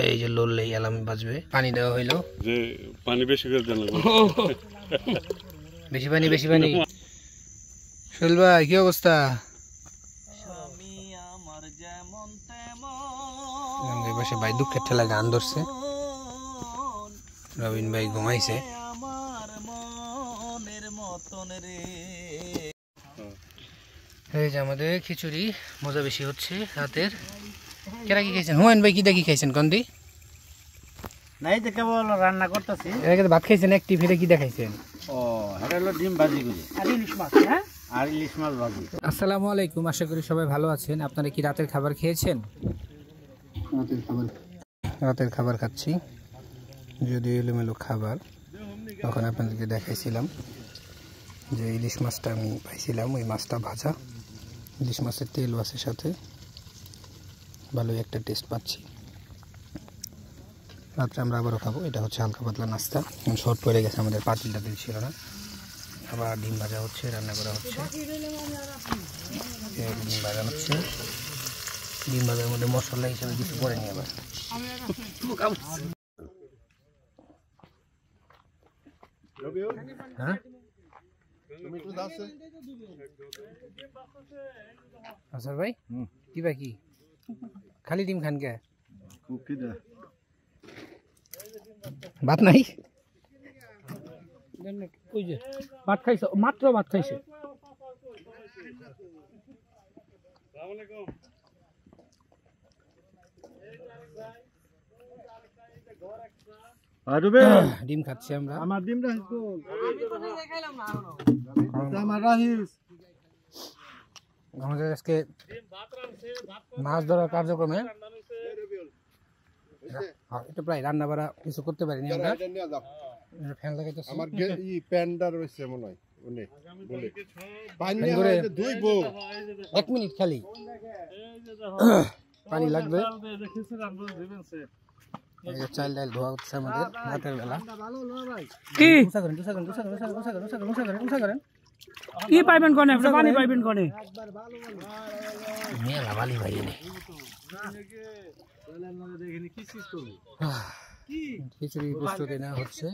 এই যে লড়লেই অ্যালার্ম বাজবে। পানি দেওয়া হইলো, যে পানি বেশি করে দেন, বেশি পানি বেশি পানি। শৈল ভাই কি অবস্থা? ভাই দুঃখের ঠেলা গান ধরছে, রবিন ভাই ঘুমাইছে। এই যে আমাদের খিচুড়ি মজা বেশি হচ্ছে রাতের। কেরা কি খাইছেন? হুমায়ুন ভাই কি দেখি খাইছেন? কন্দি নাই তো কেবল রান্না করতেছি। এর আগে ভাত খাইছেন, একটি ফিরে কি দেখাইছেন? ও এটা হলো ডিম ভাজি করি আর ইলিশ মাছ। হ্যাঁ, আর ইলিশ মাছ ভাজি। আসসালামু আলাইকুম, আশা করি সবাই ভালো আছেন। আপনারা কি রাতের খাবার খেয়েছেন? রাতের খাবার খাচ্ছি, যদি এলোমেলো খাবার। তখন আপনাদেরকে দেখাইছিলাম যে ইলিশ মাছটা আমি পাইছিলাম, ওই মাছটা ভাজা, ইলিশ মাছের তেলও আছে সাথে, ভালোই একটা টেস্ট পাচ্ছি। রাত্রে আমরা আবারও খাবো। এটা হচ্ছে হালকা পাতলা নাস্তা, শর্ট পড়ে গেছে, আমাদের পাতিলটা তেল ছিল না। আবার ডিম ভাজা হচ্ছে, রান্না করা হচ্ছে, ডিম ভাজা হচ্ছে। ডিম ভাজার মধ্যে মশলা হিসেবে কিছু পরে নি আবার। হ্যাঁ আচ্ছা ভাই, কি ভাই কি খালি ডিম খান কে? ভাত নাই? ভাত খাইছো? মাত্র ভাত খাইছে। ডিম খাচ্ছি আমরা। আমার ডিম আমাদের আজকে মাছ ধরার কার্যক্রমে একটু প্রায় রান্না বাড়া কিছু করতে পারিনি আমরা। ফ্যান লাগাইতেছি, আমার ই প্যান্ডার হইছে মনে হয় উনি বলে পানি করে ধুইবো। 1 মিনিট খালি পানি লাগবে। এই যে চাল ডাল ধোয়া হচ্ছে আমাদের রাতের বেলা। কি করেন কি পাইবেন কোনে? আপনি পানি পাইবেন কোনে? মেলা বালি ভাই এনে খিচুড়ি প্রস্তুতি নেওয়া হচ্ছে।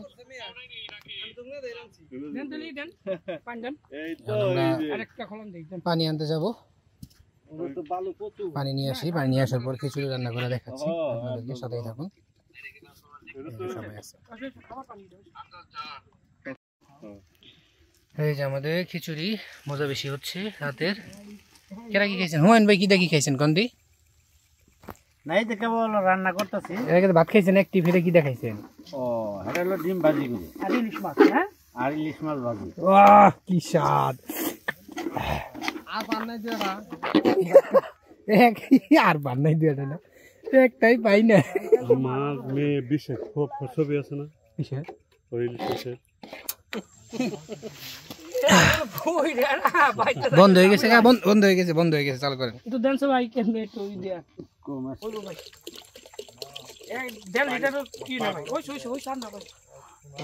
পানি আনতে যাব, পানি নিয়ে আসি। পানি নিয়ে আসার পর খিচুড়ি রান্না করে দেখাচ্ছি আপনাদেরকে, সাথেই থাকুন। এই যে আমাদের খিচুড়ি মজা বেশি হচ্ছে রাতের। কেরা কি খাইছেন? হুমায়ুন ভাই কি দেখি খাইছেন? কন্দি নাই তো কেবল রান্না করতেছি। এর আগে ভাত খাইছেন, একটি ফিরে কি দেখাইছেন? ও এটা হলো ডিম ভাজি করি আর ইলিশ মাছ। হ্যাঁ, আর ইলিশ মাছ ভাজি। বাহ কি স্বাদ! আর বান্নাই দিয়ে না, একটাই পাই না। আমার মেয়ে বিশেষ ছবি আছে না, কিসের? বন্ধ হয়ে গেছে, বন্ধ হয়ে গেছে, বন্ধ হয়ে গেছে, চালু করেন। একটু দেন ভাই, কেমনে একটু দিয়া কম আছে ভাই। দেন এটা কি না ভাই, ওই সামনে ভাই।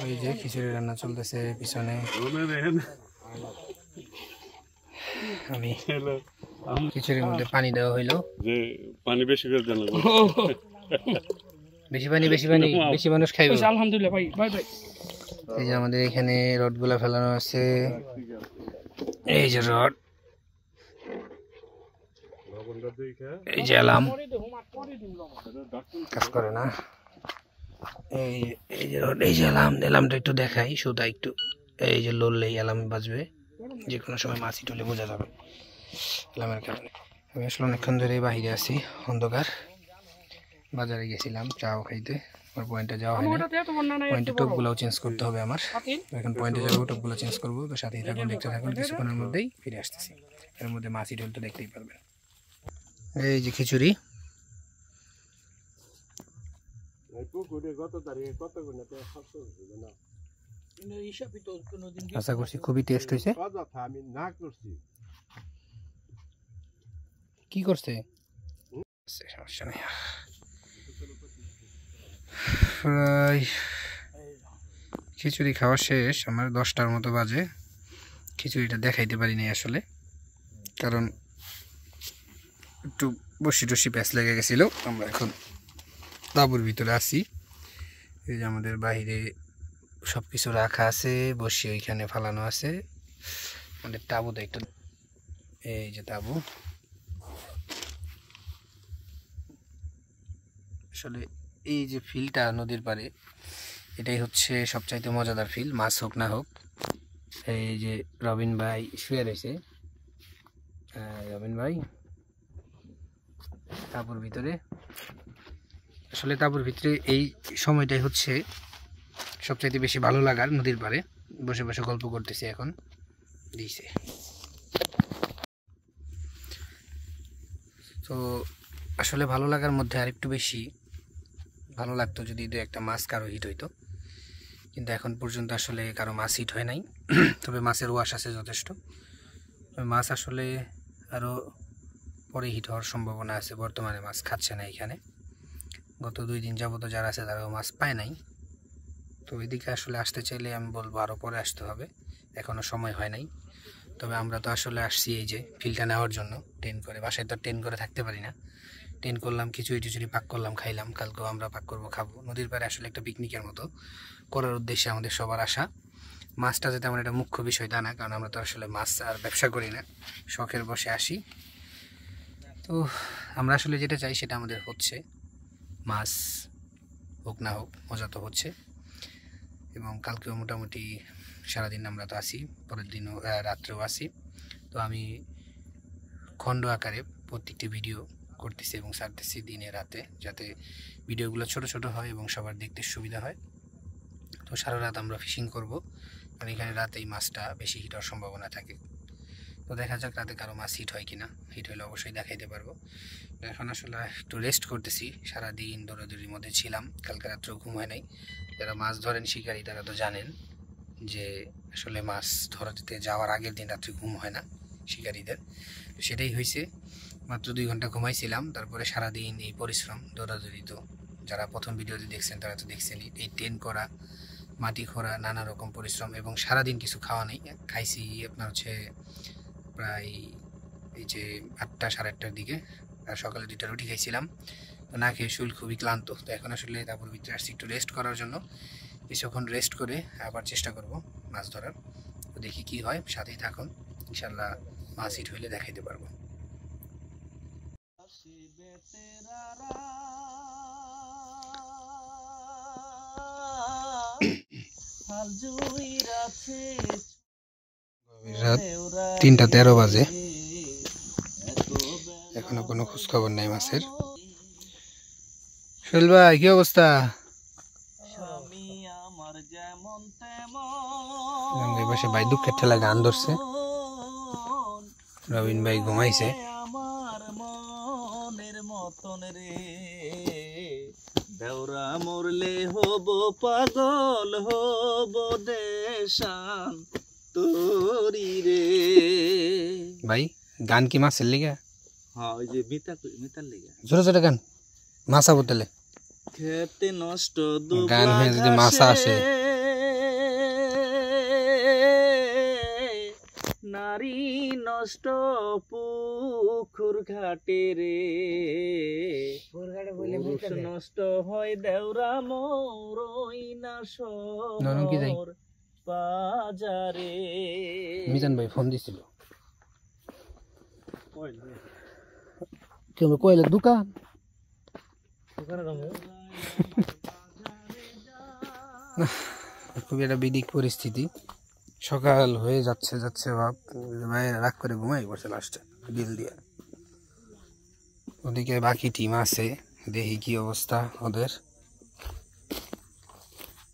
ওই যে খিচুড়ি রান্না চলতেছে পিছনে। আমি খিচুড়ির মধ্যে পানি দেওয়া হইলো, যে পানি বেশি করে দেন, বেশি পানি বেশি পানি, বেশি মানুষ খাইবে। আলহামদুলিল্লাহ ভাই, বাই বাই। এই যে আমাদের এখানে রডগুলা ফেলানো আছে, এই যে রড, এই যে অ্যালার্ম কাজ করে না। এই যে রড, এই যে অ্যালার্মটা একটু দেখাই শুধু একটু। এই যে লড়লেই অ্যালার্ম বাজবে, যে কোনো সময় মাছি টলে বোঝা যাবে অ্যালার্মের কারণে। আমি আসলে অনেকক্ষণ ধরে বাহিরে আছি, অন্ধকার। বাজারে গেছিলাম চাও খাইতে, আমার পয়েন্টে যাওয়া হয়নি। পয়েন্টে টোপগুলোও চেঞ্জ করতে হবে আমার। এখন পয়েন্টে যাবো, টোপগুলো চেঞ্জ করবো। তো সাথেই থাকুন, দেখতে থাকুন, কিছুক্ষণের মধ্যেই ফিরে আসতেছি। এর মধ্যে মাছি ঢোল তো দেখতেই পারবেন। এই যে খিচুড়ি, আশা করছি খুবই টেস্ট হয়েছে। কি করছে? সমস্যা নেই। প্রায় খিচুড়ি খাওয়া শেষ, আমার 10টার মতো বাজে। খিচুড়িটা দেখাইতে পারিনি আসলে, কারণ একটু বসি টসি প্যাঁচ লেগে গেছিল। আমরা এখন তাঁবুর ভিতরে আছি। এই যে আমাদের বাইরে সব কিছু রাখা আছে, বসে ওইখানে ফালানো আছে। আমাদের তাঁবুতে একটু, এই যে তাঁবু। আসলে এই যে ফিলটা নদীর পাড়ে, এটাই হচ্ছে সবচাইতে মজাদার ফিল, মাছ হোক না হোক। এই যে রবিন ভাই শুয়ে রয়েছে, রবিন ভাই তাঁবুর ভিতরে। আসলে তাঁবুর ভিতরে এই সময়টাই হচ্ছে সবচাইতে বেশি ভালো লাগার, নদীর পাড়ে বসে বসে গল্প করতেছি এখন দিছে। তো আসলে ভালো লাগার মধ্যে আরেকটু বেশি ভালো লাগতো যদি দু একটা মাছ কারো হিট হইতো, কিন্তু এখন পর্যন্ত আসলে কারো মাছ হিট হয় নাই। তবে মাছের ওয়াশ আছে যথেষ্ট, মাছ আসলে আরও পরে হিট হওয়ার সম্ভাবনা আছে। বর্তমানে মাছ খাচ্ছে না এখানে, গত 2 দিন যাবত যারা আছে তারাও মাছ পায় নাই। তো এদিকে আসলে আসতে চাইলে আমি বলবো আরও পরে আসতে হবে, এখনও সময় হয় নাই। তবে আমরা তো আসলে আসছি এই যে ফিলটা নেওয়ার জন্য, ট্রেন করে। বাসায় তো ট্রেন করে থাকতে পারি না, ট্রেন করলাম, খিচুড়ি টিচুড়ি পাক করলাম, খাইলাম। কালকেও আমরা পাক করবো, খাবো। নদীর পাড়ে আসলে একটা পিকনিকের মতো করার উদ্দেশ্যে আমাদের সবার আসা। মাছটা যাতে আমার একটা মুখ্য বিষয় তা না, কারণ আমরা তো আসলে মাছ আর ব্যবসা করি না, শখের বসে আসি। তো আমরা আসলে যেটা চাই সেটা আমাদের হচ্ছে, মাছ হোক না হোক মজা তো হচ্ছে। এবং কালকেও মোটামুটি সারাদিন আমরা তো আসি, পরের দিনও রাত্রেও আসি। তো আমি খণ্ড আকারে প্রত্যেকটি ভিডিও করতেছি এবং ছাড়তেছি দিনে রাতে, যাতে ভিডিওগুলো ছোট ছোট হয় এবং সবার দেখতে সুবিধা হয়। তো সারা রাত আমরা ফিশিং করব, কারণ এখানে রাতেই মাছটা বেশি হিট হওয়ার সম্ভাবনা থাকে। তো দেখা যাক রাতে কারো মাছ হিট হয় কিনা, হিট হলে অবশ্যই দেখাইতে পারবো। এখন আসলে একটু রেস্ট করতেছি, সারাদিন দৌড়াদৌড়ির মধ্যে ছিলাম, কালকে রাত্রেও ঘুম হয় নাই। যারা মাছ ধরেন শিকারী তারা তো জানেন যে আসলে মাছ ধরাতে যাওয়ার আগের দিন রাত্রে ঘুম হয় না শিকারীদের। তো সেটাই হয়েছে, মাত্র 2 ঘন্টা ঘুমাইছিলাম, তারপরে সারাদিন এই পরিশ্রম দৌড়াদৌড়ি। তো যারা প্রথম ভিডিওতে দেখছেন তারা তো দেখছেনই, এই ট্রেন করা, মাটি খোঁড়া, নানা রকম পরিশ্রম এবং সারাদিন কিছু খাওয়া নেই। খাইছি আপনার হচ্ছে প্রায় এই যে 8টা সাড়ে 8টার দিকে, আর সকালে 2টা রুটি খাইছিলাম। তো না খেয়ে শরীর খুবই ক্লান্ত। তো এখন আসলে তারপর ভিতরে আসছি একটু রেস্ট করার জন্য। কিছুক্ষণ রেস্ট করে আবার চেষ্টা করব মাছ ধরার। তো দেখি কি হয়, সাথেই থাকুন, ইনশাল্লাহ মাছ হিট হইলে দেখাইতে পারবো। রাত 3:13 বাজে, এখনো কোনো খোঁজ খবর নাই মাছের। শৈল ভাই কি অবস্থা? বসে ভাই দুঃখের ঠেলা গান ধরছে, রবিন ভাই ঘুমাইছে। দেওরা মরলে হব পাগল, হব দেশান তোরি রে। ভাই গান কি মাছের লিগা? হ্যাঁ, ওই যে মিতার লিগা জোরে জোরে গান, মাছা বোতলে খেতে নষ্ট গান হয়ে যদি মাছা আসে। নারী নষ্ট পুকুর ঘাটে রে, পুরুষ নষ্ট হয় দেওরা মরই না শহর বাজারে। মিজান ভাই ফোন দিছিল, কয়লার দোকান। খুবই একটা বিদিক পরিস্থিতি, সকাল হয়ে যাচ্ছে ভাব, ভাইয়েরা রাগ করে ঘুমাই পড়ছে লাস্টে বিল দিয়ে। ওদিকে বাকি টিম আছে, দেখি কি অবস্থা ওদের,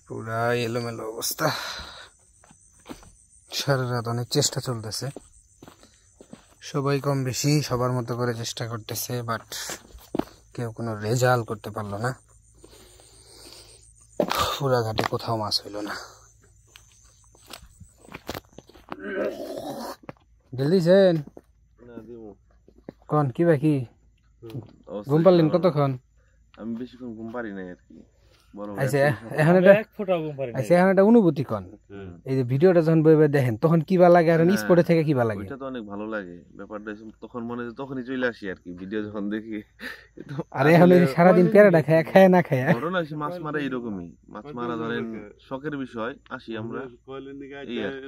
পুরা এলোমেলো অবস্থা। সারা রাত অনেক চেষ্টা চলতেছে, সবাই কম বেশি সবার মতো করে চেষ্টা করতেছে, বাট কেউ কোনো রেজাল্ট করতে পারলো না। পুরা ঘাটে কোথাও মাছ হইল না। দিছেন কন কি বাকি ঘুম পারলেন কতক্ষণ? আমি বেশিক্ষণ ঘুম পারি নাই আর কি। বড় ভাই আচ্ছা আসলে এখন এটা এক ফোঁটা ঘুম পারি না। আচ্ছা এখন একটা অনুভূতি কন এই যে ভিডিওটা যখন বইবে দেখেন তখন কিবা লাগে আর হ্যাঁ, স্পটে থেকে কিবা লাগে? ওইটা তো অনেক ভালো লাগে ব্যাপারটা তখন মনে হয় যে তখনই চলে আসি আর কি ভিডিও যখন দেখি তো আর এখন এই যে সারাদিন পেয়ারাটা খায় খায় না খায় ঘটনা হচ্ছে মাছ মারা এইরকমই মাছ মারা ধরেন শখের বিষয় আসি আমরা এই আর কি।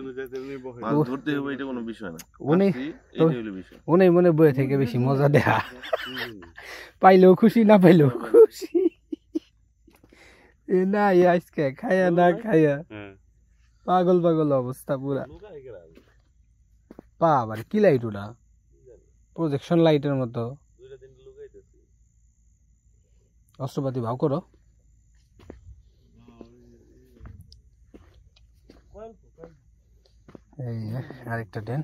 মাছ ধরতে হবে এটা কোনো বিষয় না উনি আসছি, এইটাই হলো বিষয় উনি মনে বইয়ে থেকে বেশি মজা দেয়া পাইলেও খুশি না পাইলেও খুশি এ না আজকে খায়া না খায়া পাগল পাগল অবস্থা পুরা পা আবার কি লাইট ওটা প্রজেকশন লাইটের মতো অস্ত্রপাতি ভাও করো এই যে আরেকটা দেন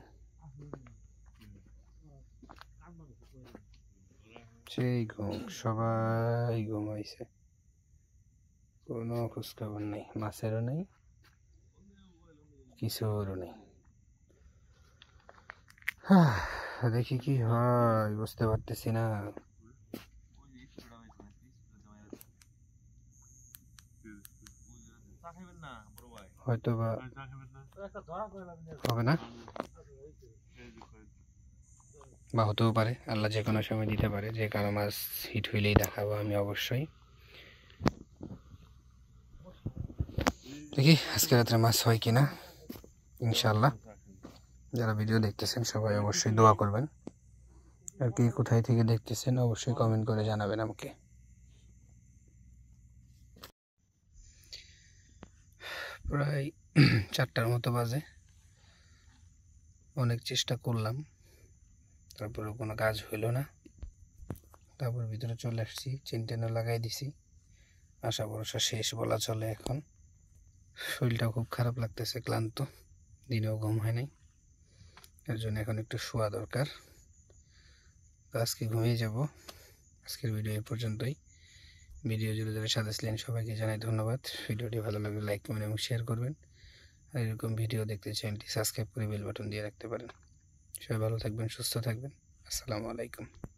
সেই ঘুম সবাই ঘুমাইছে কোনো খোঁজখবর নেই মাছেরও নেই কিছুরও নেই দেখি কি হয় বুঝতে পারতেছি না হয়তো বা হবে না বা হতেও পারে আল্লাহ যে কোনো সময় দিতে পারে যে কারো মাছ হিট হইলেই দেখাবো আমি অবশ্যই দেখি আজকে রাত্রে মাছ হয় কিনা ইনশাআল্লাহ যারা ভিডিও দেখতেছেন সবাই অবশ্যই দোয়া করবেন আর কি কোথায় থেকে দেখতেছেন অবশ্যই কমেন্ট করে জানাবেন আমাকে প্রায় 4টার মতো বাজে অনেক চেষ্টা করলাম তারপরে কোনো কাজ হইল না তারপর ভিতরে চলে আসছি চেনটেনও লাগাই দিছি আশা ভরসা শেষ বলা চলে এখন শরীরটা খুব খারাপ লাগতেছে ক্লান্ত দিনেও ঘুম হয় নাই এর জন্য এখন একটু শোয়া দরকার তো আজকে ঘুমিয়ে যাব আজকের ভিডিও এই পর্যন্তই ভিডিও জুড়ে যারা সাথে ছিলেন সবাইকে জানাই ধন্যবাদ ভিডিওটি ভালো লাগলে লাইক কমেন্ট এবং শেয়ার করবেন আর এরকম ভিডিও দেখতে চ্যানেলটি সাবস্ক্রাইব করে বেল বাটন দিয়ে রাখতে পারেন সবাই ভালো থাকবেন সুস্থ থাকবেন আসসালামু আলাইকুম